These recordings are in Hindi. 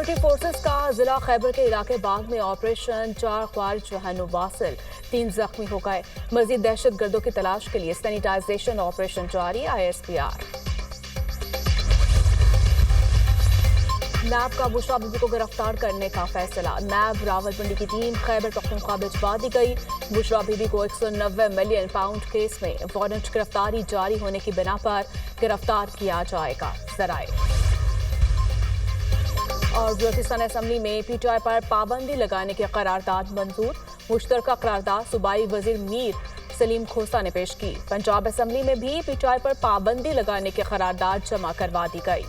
सिक्योरिटी फोर्सेस का जिला खैबर के इलाके बाग में ऑपरेशन 4 ख्वारिज जहन्नुम वासिल, 3 जख्मी हो गए। मजीद दहशतगर्दों की तलाश के लिए सैनिटाइजेशन ऑपरेशन जारी। ISPR नैब का बुशरा बीबी को गिरफ्तार करने का फैसला। नैब रावलपिंडी की टीम खैबर पख्तूनख्वा भिजवा दी गई। बुशरा बीबी को 190 मिलियन पाउंड केस में वारंट गिरफ्तारी जारी होने की बिना पर गिरफ्तार किया जाएगा। जराए और बलूचिस्तान असेंबली में PTI पर पाबंदी लगाने की करारदाद मंजूर। मुश्तरका करारदाद सूबाई वजीर मीर सलीम खोसा ने पेश की। पंजाब असेंबली में भी PTI पर पाबंदी लगाने की करारदाद जमा करवा दी गई।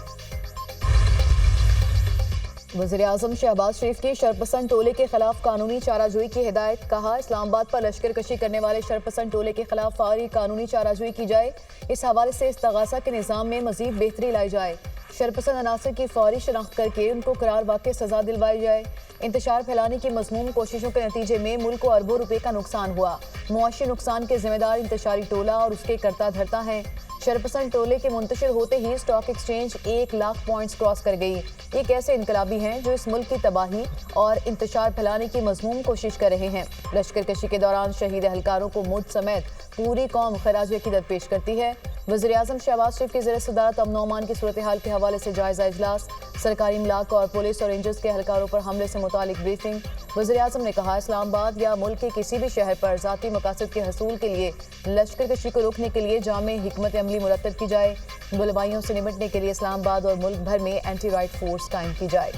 वज़ीर-ए-आज़म शहबाज शरीफ के शरपसंद टोले के खिलाफ कानूनी चाराजोई की हिदायत। कहा, इस्लामाबाद पर लश्कर कशी करने वाले शरपसंद टोले के खिलाफ फौरी कानूनी चाराजोई की जाए। इस हवाले से इस्तगासा के निज़ाम में मजीद बेहतरी लाई जाए। शरपसंद अनासर की फौरी शनाख्त करके उनको करार वाक़ई सजा दिलवाई जाए। इंतशार फैलाने की मज़मूम कोशिशों के नतीजे में मुल्क को अरबों रुपए का नुकसान हुआ। मुआशी नुकसान के जिम्मेदार इंतशारी टोला और उसके करता धरता हैं। शरपसंद टोले के मुंतशिर होते ही stock exchange 1 lakh points cross कर गई। ये कैसे इनकलाबी हैं जो इस मुल्क की तबाही और इंतशार फैलाने की मज़मूम कोशिश कर रहे हैं। लश्कर कशी के दौरान शहीद एहलकारों को मुझ समेत पूरी कौम खराज अकीदत पेश करती है। वज़ीर-ए-आज़म शहबाज शरीफ की ज़ेर सदारत अमन ओ अमान की सूरत हाल के हवाले से जायजा इजलास। सरकारी इमलाक और पुलिस और रेंजर्स के एहलकारों पर हमले से मुतालिक ब्रीफिंग। वज़ीर-ए-आज़म ने कहा, इस्लामाबाद या मुल्क के किसी भी शहर पर ज़ाती मकासद के हसूल के लिए लश्कर कशी को रोकने के लिए जामे हिकमत अमली मुरत्तब की जाए। बुलवाइयों से निपटने के लिए इस्लामाबाद और मुल्क भर में एंटी राइट फोर्स कायम की जाए।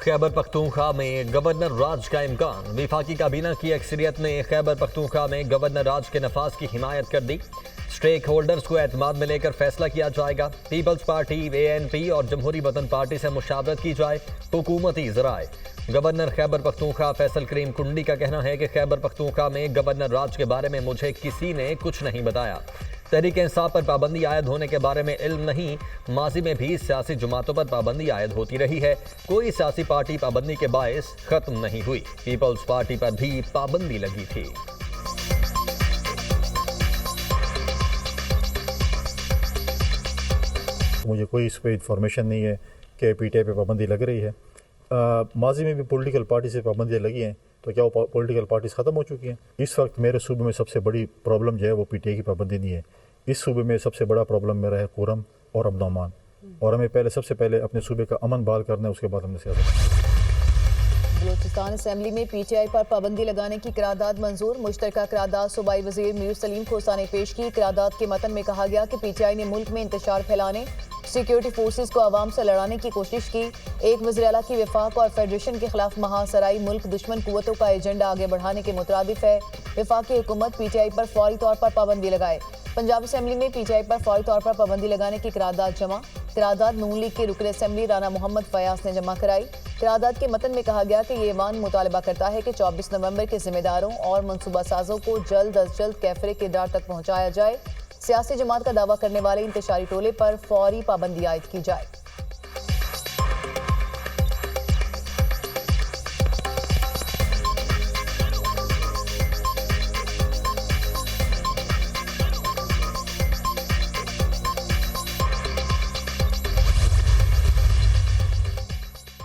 खैबर पख्तूनख्वा में गवर्नर राज का इम्कान। वफाकी काबीना की अक्सरियत ने खैबर पख्तूनख्वा में गवर्नर राज के नफाज की हिमायत कर दी। स्टेक होल्डर्स को एतमाद में लेकर फैसला किया जाएगा। पीपल्स पार्टी, ANP और जमहूरी वतन पार्टी से मुशावरत की जाए। हुकूमती ज़राए। गवर्नर खैबर पख्तूनख्वा फैसल करीम कुंडी का कहना है कि खैबर पख्तूनख्वा में गवर्नर राज के बारे में मुझे किसी ने कुछ नहीं बताया। तहरीक इंसाफ पर पाबंदी आयद होने के बारे में इल्म नहीं। माजी में भी सियासी जमातों पर पाबंदी आयद होती रही है। कोई सियासी पार्टी पाबंदी के बायस खत्म नहीं हुई। पीपल्स पार्टी पर भी पाबंदी लगी थी। मुझे कोई इस पर इंफॉर्मेशन नहीं है कि PTI पे पाबंदी लग रही है। माजी में भी पॉलिटिकल पार्टी से पाबंदियाँ लगी हैं, तो क्या वो पॉलिटिकल पार्टीज ख़त्म हो चुकी हैं? इस वक्त मेरे सूबे में सबसे बड़ी प्रॉब्लम जो है वो PTI की पाबंदी नहीं है। इस सूबे में सबसे बड़ा प्रॉब्लम मेरा है कुरम और अमन ओ अमान, और हमें सबसे पहले अपने सूबे का अमन बहाल करना है, उसके बाद हमने सियासत। बलूचिस्तान असेंबली में PTI पर पाबंदी लगाने की करारदाद मंजूर। मुश्तरका करारदाद सूबाई वजीर मीर सलीम खोसा ने पेश की। करारदाद के मतन में कहा गया कि PTI ने मुल्क में इंतशार फैलाने, सिक्योरिटी फोर्सेस को आवाम से लड़ाने की कोशिश की। एक वज़ीर आला की वफाक और फेडरेशन के खिलाफ महासराई मुल्क दुश्मन कुव्वतों का एजेंडा आगे बढ़ाने के मुतरादिफ है। वफाकी हुकूमत PTI पर फौरी तौर पर पाबंदी लगाए। पंजाब असेंबली में PTI पर फौरी तौर पर पाबंदी लगाने की करारदाद जमा। करारदाद नून लीग के रुकन असेंबली राना मोहम्मद फयाज ने जमा कराई। करारदाद के मतन में कहा गया कि ये ऐवान मुतालबा करता है कि 24 नवंबर के जिम्मेदारों और मनसूबा साजों को जल्द अज जल्द कैफरे किरदार तक पहुँचाया जाए। सियासी जमात का दावा करने वाले इंतशारी टोले पर फौरी पाबंदी आयद की जाए।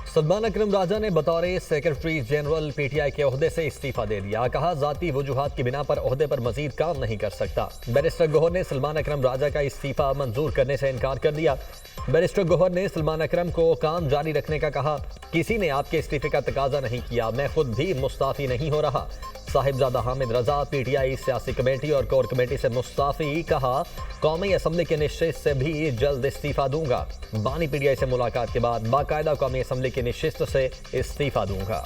सलमान अकरम राजा ने बतौर सेक्रेटरी जनरल PTI के ओहदे से इस्तीफा दे दिया। कहा, जाती वजूहात की बिना पर ओहदे पर मजीद काम नहीं कर सकता। बैरिस्टर गौहर ने सलमान अकरम राजा का इस्तीफा मंजूर करने से इनकार कर दिया। बैरिस्टर गौहर ने सलमान अकरम को काम जारी रखने का कहा। किसी ने आपके इस्तीफे का तकाजा नहीं किया, मैं खुद भी मुस्ताफी नहीं हो रहा। साहिबजादा हामिद रजा PTI सियासी कमेटी और कोर कमेटी से मुस्ताफी। कहा, कौमी असम्बली के निश्चित से भी जल्द इस्तीफा दूंगा। बानी PTI से मुलाकात के बाद बाकायदा कौमी असम्बली की निश्चित से इस्तीफा दूंगा।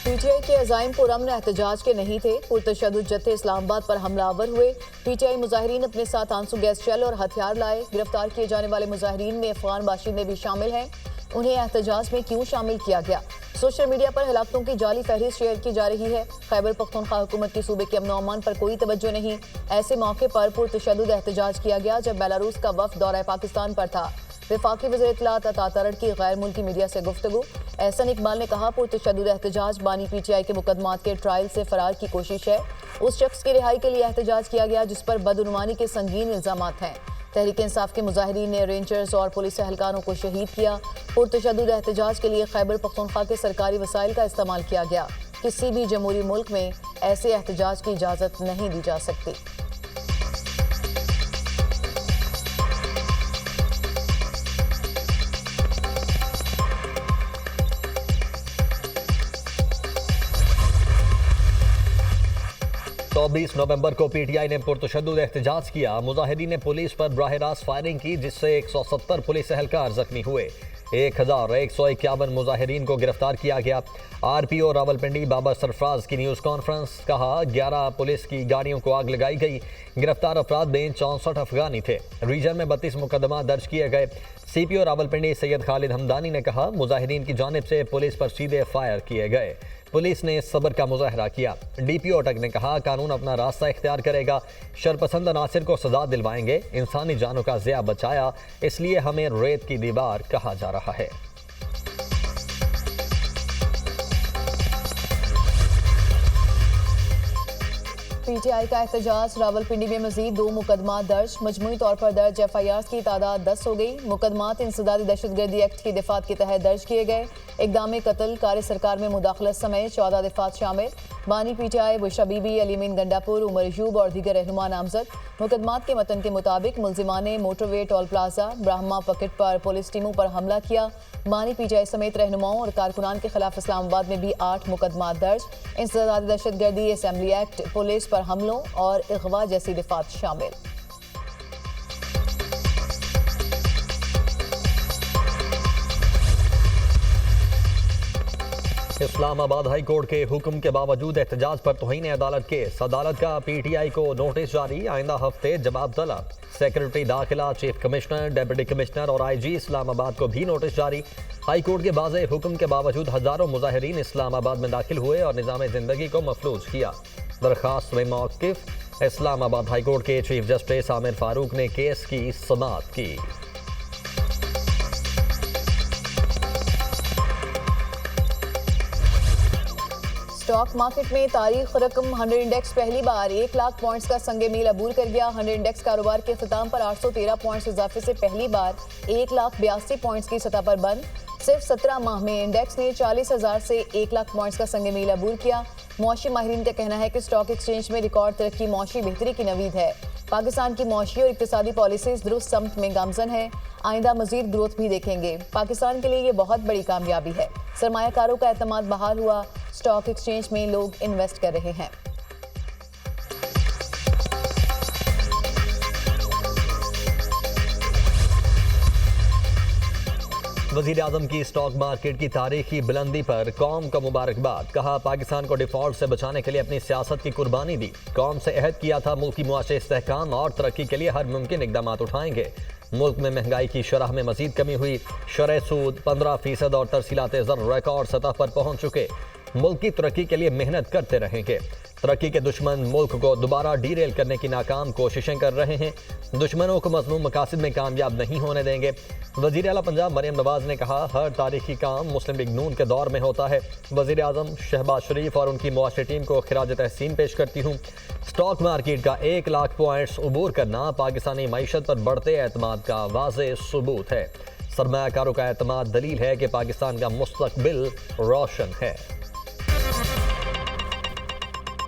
PTI के अज़ाइम पुरअमन एहतजाज के नहीं थे। पुरतशद्दुद जत्थे इस्लामाबाद पर हमलावर हुए। PTI मुजाहिरीन अपने साथ आंसू गैस शेल और हथियार लाए। गिरफ्तार किए जाने वाले मुजाहिरीन में अफगान बाशिंदे भी शामिल हैं। उन्हें एहतजाज में क्यों शामिल किया गया? सोशल मीडिया पर हलाकतों की जाली फहरिस्त शेयर की जा रही है। खैबर पख्तूनख्वा हुकूमत की सूबे के अमन और अमान पर कोई तवज्जो नहीं। ऐसे मौके पर पुरतशद्दुद एहतजाज किया गया जब बेलारूस का वफ्द दौरा पाकिस्तान पर था। वफाकी वज़ीर इत्तलात अता तरड़ की गैर मुल्की मीडिया से गुफ्तगू। एहसन इकबाल ने कहा, पुरतशद्दुद एहतजाज बानी PTI के मुकदमात के ट्रायल से फरार की कोशिश है। उस शख्स की रिहाई के लिए एहतजाज किया गया जिस पर बदउनवानी के संगीन इल्जामात हैं। तहरीक इंसाफ के मुजाहिरीन ने रेंजर्स और पुलिस एहलकारों को शहीद किया। पुरतशद्दुद एहतजाज के लिए खैबर पख्तूनख्वा के सरकारी वसाइल का इस्तेमाल किया गया। किसी भी जमहूरी मुल्क में ऐसे एहतजाज की इजाज़त नहीं दी जा सकती। तो 20 नवंबर को PTI ने पुरतशद्दुद एहतजाज किया। मुजाहिरीन ने पुलिस पर बराह रास्त फायरिंग की जिससे 170 पुलिस एहलकार जख्मी हुए। 1151 मुजाहिरीन को गिरफ्तार किया गया। RPO रावलपिंडी बाबर सरफराज की न्यूज़ कॉन्फ्रेंस। कहा, 11 पुलिस की गाड़ियों को आग लगाई गई। गिरफ्तार अफराद में 64 अफगानी थे। रीजन में 32 मुकदमा दर्ज किए गए। CPO रावलपिंडी सैयद खालिद हमदानी ने कहा, मुजाहिरीन की जानिब से पुलिस पर सीधे फायर किए गए। पुलिस ने सब्र का मुजाहरा किया। DPO अटक ने कहा, कानून अपना रास्ता इख्तियार करेगा। शरपसंद अनासिर को सजा दिलवाएंगे। इंसानी जानों का ज़िया बचाया, इसलिए हमें रेत की दीवार कहा जा रहा है। PTI का एहतजाज। रावलपिंडी में मजीद 2 मुकदमा दर्ज। मजमूई तौर पर दर्ज FIRs की तादाद 10 हो गई। मुकदमात इंसदादी दहशतगर्दी एक्ट की दिफात के तहत दर्ज किए गए। इक़दाम कत्ल, कार्य सरकार में मुदाखलत समेत 14 दिफात शामिल। बानी PTI बुशरा बीबी, अलीमीन गंडापुर, उमर यूब और दीगर रहनुमा नामजद। मुकदमात के मतन के मुताबिक मुलजिमान ने motorway toll plaza Brahma pocket पर पुलिस टीमों पर हमला किया। बानी PTI समेत रहनुमाओं और कारकुनान के खिलाफ इस्लामाबाद में भी 8 मुकदमा दर्ज। इंसदादी दहशतगर्दी, असेंबली एक्ट, पुलिस पर हमलों और अगवा जैसी दिफात शामिल। इस्लामाबाद हाई कोर्ट के हुक्म के बावजूद एहतजाज पर तौहीन अदालत केस। अदालत का PTI को नोटिस जारी। आइंदा हफ्ते जवाब तलब। सेक्रेटरी दाखिला, चीफ कमिश्नर, डिप्टी कमिश्नर और IG इस्लामाबाद को भी नोटिस जारी। हाई कोर्ट के वाज़ेह हुक्म के बावजूद हजारों मुजाहिरीन इस्लामाबाद में दाखिल हुए और निज़ाम ज़िंदगी को मफलूज किया। दरखास्त में मौक़िफ़। इस्लामाबाद हाई कोर्ट के चीफ जस्टिस आमिर फारूक ने केस की समाअत की। स्टॉक मार्केट में तारीख रकम 100 इंडेक्स पहली बार 1 लाख पॉइंट्स का संगे मील अबूर कर गया। 100 इंडेक्स कारोबार के अख्ताम पर 813 पॉइंट्स इजाफे से पहली बार 1,82,000 पॉइंट्स की सतह पर बंद। सिर्फ 17 माह में इंडेक्स ने 40,000 से 1 लाख पॉइंट्स का संगे मील अबूर किया। मौशी माहिरीन का कहना है कि स्टॉक एक्सचेंज में रिकॉर्ड तरक्की मौशी बेहतरी की नवीद है। पाकिस्तान की मौशी और इक्तिसादी पॉलिसीज दुरुस्त समत में गामजन है। आइंदा मजीद ग्रोथ भी देखेंगे। पाकिस्तान के लिए ये बहुत बड़ी कामयाबी है। सरमायाकारों का एतमाद बहाल हुआ। स्टॉक एक्सचेंज में लोग इन्वेस्ट कर रहे हैं। वज़ीर आज़म की स्टॉक मार्केट की तारीखी बुलंदी पर कौम को मुबारकबाद। कहा, पाकिस्तान को डिफॉल्ट से बचाने के लिए अपनी सियासत की कुर्बानी दी। कौम से अहद किया था मुल्की मुआशे इस्तेहकाम और तरक्की के लिए हर मुमकिन इक़दाम उठाएंगे। मुल्क में महंगाई की शरह में मजीद कमी हुई। शरह सूद 15% और तरसीलात ज़र रिकॉर्ड सतह पर पहुँच चुके। मुल्क की तरक्की के लिए मेहनत करते रहेंगे। तरक्की के दुश्मन मुल्क को दोबारा डीरेल करने की नाकाम कोशिशें कर रहे हैं। दुश्मनों को मज़मूम मकासद में कामयाब नहीं होने देंगे। वज़ीर आला पंजाब मरियम नवाज ने कहा, हर तारीखी काम मुस्लिम लीग नून के दौर में होता है। वज़ीर आज़म शहबाज शरीफ और उनकी मुआशरी टीम को खिराज तहसीन पेश करती हूँ। स्टॉक मार्केट का 1 लाख पॉइंट्स अबूर करना पाकिस्तानी मईशत पर बढ़ते एतमाद का वाज़ेह सबूत है। सरमायाकारों का एतमाद दलील है कि पाकिस्तान का मुस्तकबिल रोशन है।